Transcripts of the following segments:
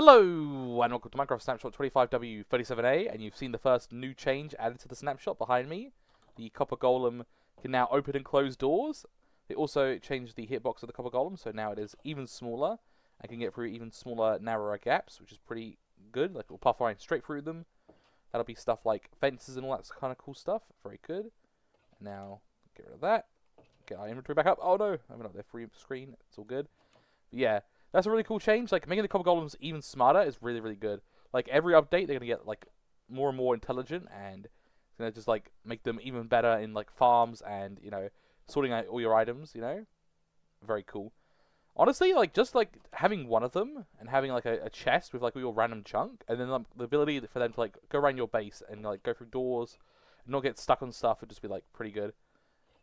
Hello, and welcome to Minecraft Snapshot 25W37A, and you've seen the first new change added to the snapshot behind me. The copper golem can now open and close doors. They also changed the hitbox of the copper golem, so now it is even smaller and can get through even smaller, narrower gaps, which is pretty good. Like, it'll puff right straight through them. That'll be stuff like fences and all that kind of cool stuff. Very good. Now, get rid of that. Get our inventory back up. Oh no, I'm not there. Free screen. It's all good. But yeah. That's a really cool change. Like, making the copper golems even smarter is really, really good. Like, every update, they're going to get, like, more and more intelligent, and it's going to just, like, make them even better in, like, farms and, you know, sorting out all your items, you know? Very cool. Honestly, like, just, like, having one of them and having, like, a chest with, like, all your random junk, and then the ability for them to, like, go around your base and, like, go through doors and not get stuck on stuff would just be, like, pretty good.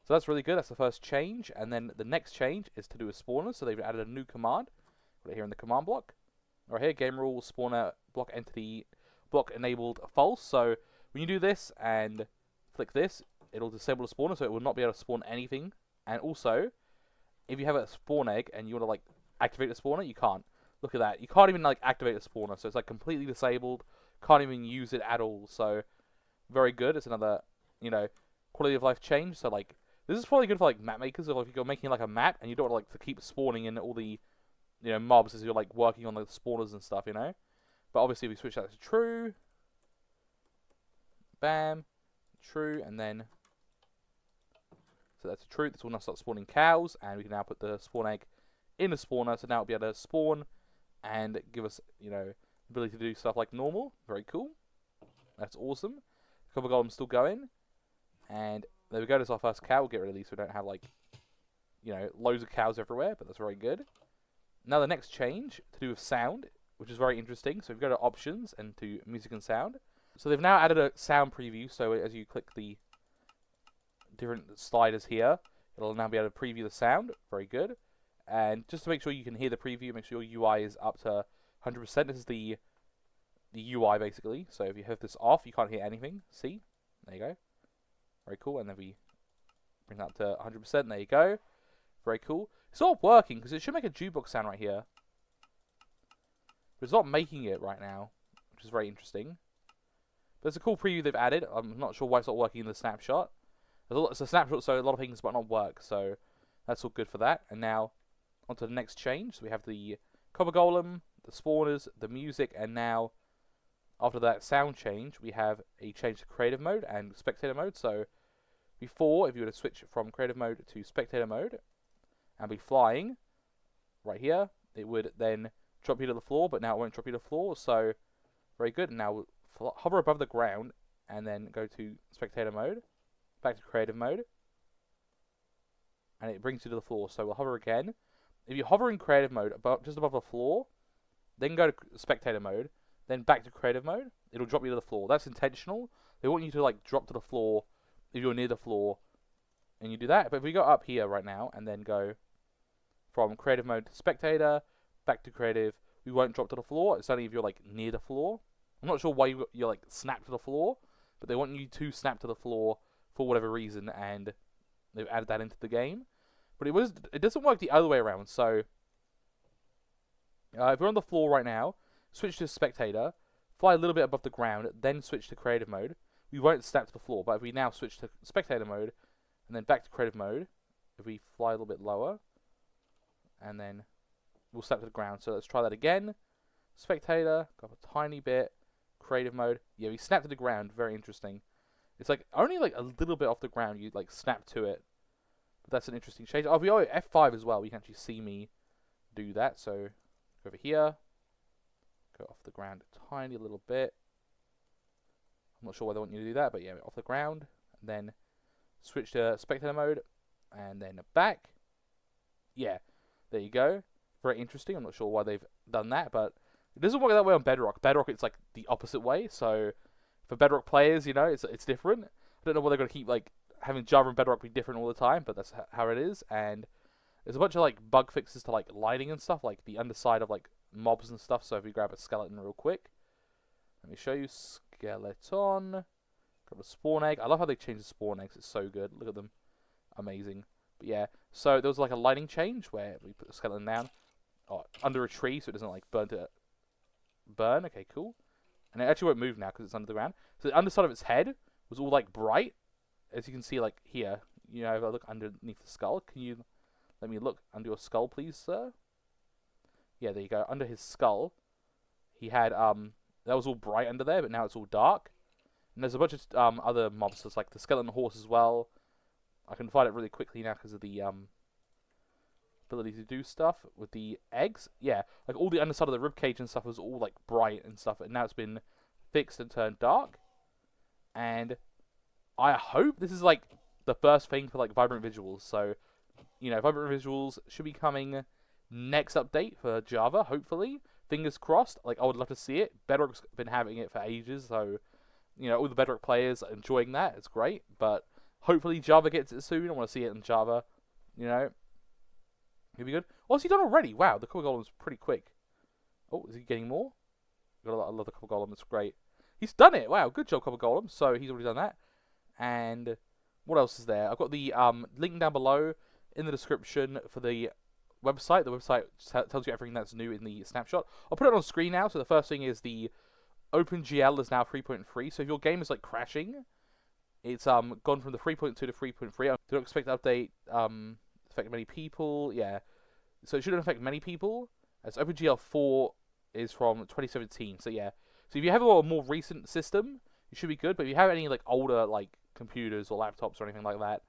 So that's really good. That's the first change. And then the next change is to do with spawners. So they've added a new command. Here in the command block, right here, game rule spawner block entity block enabled false. So when you do this and click this, it'll disable the spawner, so it will not be able to spawn anything. And also, if you have a spawn egg and you want to like activate the spawner, you can't. Look at that, you can't even like activate the spawner, so it's like completely disabled. Can't even use it at all. So very good. It's another, you know, quality of life change. So like this is probably good for like map makers, or if you're making like a map and you don't want to keep spawning in all the mobs as you're like working on the spawners and stuff, you know. But obviously, if we switch that to true, bam, true, and then so that's true. This will now start spawning cows, and we can now put the spawn egg in the spawner. So now it'll be able to spawn and give us, you know, ability to do stuff like normal. Very cool. That's awesome. Copper golem's still going, and there we go. There's our first cow. We'll get rid of these so we don't have like, you know, loads of cows everywhere. But that's very good. Now the next change to do with sound, which is very interesting. So if you go to options and to music and sound. So they've now added a sound preview. So as you click the different sliders here, it'll now be able to preview the sound. Very good. And just to make sure you can hear the preview, make sure your UI is up to 100%. This is the UI basically. So if you have this off, you can't hear anything. See? There you go. Very cool. And then we bring that to 100%. There you go. Very cool. It's not working because it should make a jukebox sound right here, but it's not making it right now, which is very interesting. But it's a cool preview they've added. I'm not sure why it's not working in the snapshot. It's a snapshot, so a lot of things might not work. So that's all good for that. And now onto the next change. So we have the copper golem, the spawners, the music, and now after that sound change, we have a change to creative mode and spectator mode. So before, if you were to switch from creative mode to spectator mode and be flying right here, it would then drop you to the floor, but now it won't drop you to the floor, so very good. And now we'll hover above the ground and then go to spectator mode, back to creative mode, and it brings you to the floor. So we'll hover again. If you hover in creative mode just above the floor, then go to spectator mode, then back to creative mode, it'll drop you to the floor. That's intentional. They want you to like drop to the floor if you're near the floor, and you do that. But if we go up here right now and then go from creative mode to spectator, back to creative, we won't drop to the floor. It's only if you're like near the floor. I'm not sure why you're like snap to the floor, but they want you to snap to the floor for whatever reason, and they've added that into the game. But it doesn't work the other way around. So if we're on the floor right now, switch to spectator, fly a little bit above the ground, then switch to creative mode, we won't snap to the floor. But if we now switch to spectator mode and then back to creative mode, if we fly a little bit lower, and then we'll snap to the ground. So let's try that again. Spectator, go up a tiny bit. Creative mode. Yeah, we snap to the ground. Very interesting. It's like only like a little bit off the ground you like snap to it. But that's an interesting change. Oh, if we go F5 as well, you can actually see me do that. So go over here. Go off the ground a tiny little bit. I'm not sure why they want you to do that, but yeah, off the ground. And then switch to spectator mode. And then back. Yeah. There you go. Very interesting. I'm not sure why they've done that, but it doesn't work that way on Bedrock. Bedrock, it's like the opposite way. So for Bedrock players, you know, it's different. I don't know why they're going to keep like having Java and Bedrock be different all the time, but that's how it is. And there's a bunch of like bug fixes to like lighting and stuff, like the underside of like mobs and stuff. So if we grab a skeleton real quick, let me show you skeleton. Grab a spawn egg. I love how they changed the spawn eggs. It's so good. Look at them. Amazing. But yeah, so there was like a lighting change where we put the skeleton down under a tree so it doesn't like burn to burn. Okay, cool. And it actually won't move now because it's under the ground. So the underside of its head was all like bright, as you can see, like here. You know, if I look underneath the skull, can you let me look under your skull, please, sir? Yeah, there you go. Under his skull, he had that was all bright under there, but now it's all dark. And there's a bunch of other mobsters, like the skeleton horse as well. I can find it really quickly now because of the ability to do stuff with the eggs. Yeah, like all the underside of the ribcage and stuff was all like bright and stuff, and now it's been fixed and turned dark. And I hope this is like the first thing for like vibrant visuals. So, you know, vibrant visuals should be coming next update for Java, hopefully. Fingers crossed. Like, I would love to see it. Bedrock's been having it for ages, so, you know, all the Bedrock players are enjoying that. It's great, but hopefully Java gets it soon. I want to see it in Java, you know. It'll be good. Oh, has he done already? Wow, the Copper Golem's pretty quick. Oh, is he getting more? I love the Copper Golem. It's great. He's done it. Wow, good job, Copper Golem. So he's already done that. And what else is there? I've got the link down below in the description for the website. The website tells you everything that's new in the snapshot. I'll put it on screen now. So the first thing is the OpenGL is now 3.3. So if your game is like crashing, it's gone from the 3.2 to 3.3. I don't expect the update affect many people. Yeah, so it shouldn't affect many people. As OpenGL 4 is from 2017. So yeah, so if you have a more recent system, it should be good. But if you have any like older like computers or laptops or anything like that,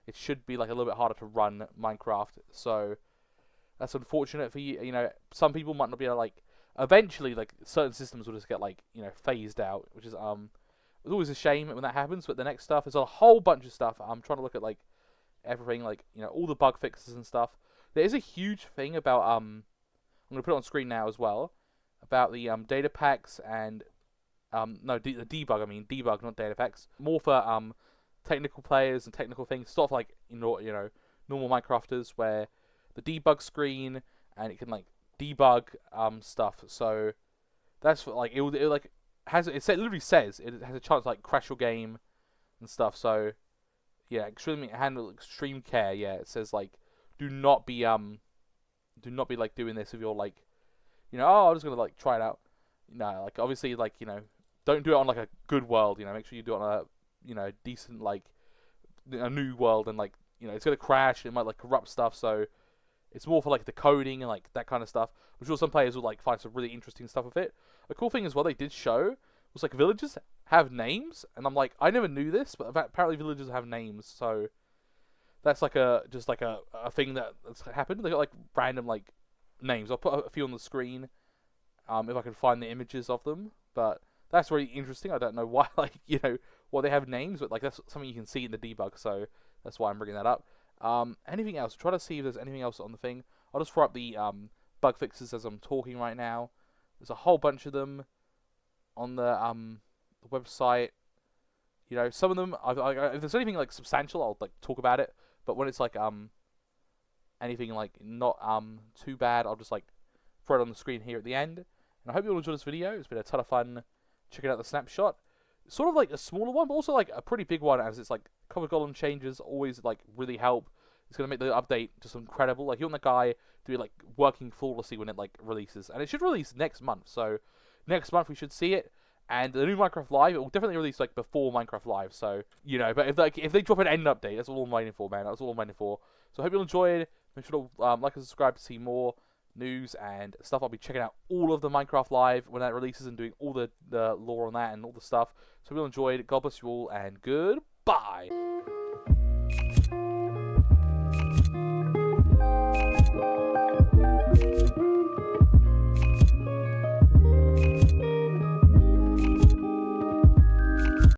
it should be like a little bit harder to run Minecraft. So that's unfortunate for you. You know, some people might not be able to, like, eventually, like, certain systems will just get, like, you know, phased out, which is it's always a shame when that happens. But the next stuff, there's a whole bunch of stuff. I'm trying to look at, like, everything, like, you know, all the bug fixes and stuff. There is a huge thing about I'm gonna put it on screen now as well, about the data packs and the debug. I mean debug, not data packs. More for technical players and technical things, sort of like normal Minecrafters, where the debug screen and it can like debug stuff. So that's what, like it like has it literally says it has a chance to like crash your game and stuff. So yeah, handle extreme care. Yeah, it says like do not be like doing this if you're like, you know, oh, I'm just gonna like try it out. No, like obviously, like, you know, don't do it on like a good world. You know, make sure you do it on a, you know, decent, like a new world, and like, you know, it's gonna crash. It might like corrupt stuff. So it's more for like the coding and like that kind of stuff. I'm sure some players will like find some really interesting stuff with it. A cool thing as well they did show was like villagers have names, and I'm like, I never knew this, but apparently villagers have names. So that's like a thing that's happened. They got like random like names. I'll put a few on the screen if I can find the images of them. But that's really interesting. I don't know why, like, you know, why they have names, but like that's something you can see in the debug. So that's why I'm bringing that up. Anything else? Try to see if there's anything else on the thing. I'll just throw up the bug fixes as I'm talking right now. There's a whole bunch of them on the website. You know, some of them, if there's anything like substantial, I'll like talk about it. But when it's like anything like not too bad, I'll just like throw it on the screen here at the end. And I hope you all enjoyed this video. It's been a ton of fun checking out the snapshot. It's sort of like a smaller one, but also like a pretty big one, as it's like Copper Golem changes always like really help. It's gonna make the update just incredible. Like, you want the guy to be like working flawlessly when it like releases, and it should release next month. So next month we should see it. And the new Minecraft Live, it will definitely release like before Minecraft Live. So, you know, but if they drop an end update, that's all I'm waiting for, man. That's all I'm waiting for. So I hope you all enjoyed. Make sure to like and subscribe to see more news and stuff. I'll be checking out all of the Minecraft Live when that releases and doing all the lore on that and all the stuff. So if you all enjoyed, God bless you all, and goodbye.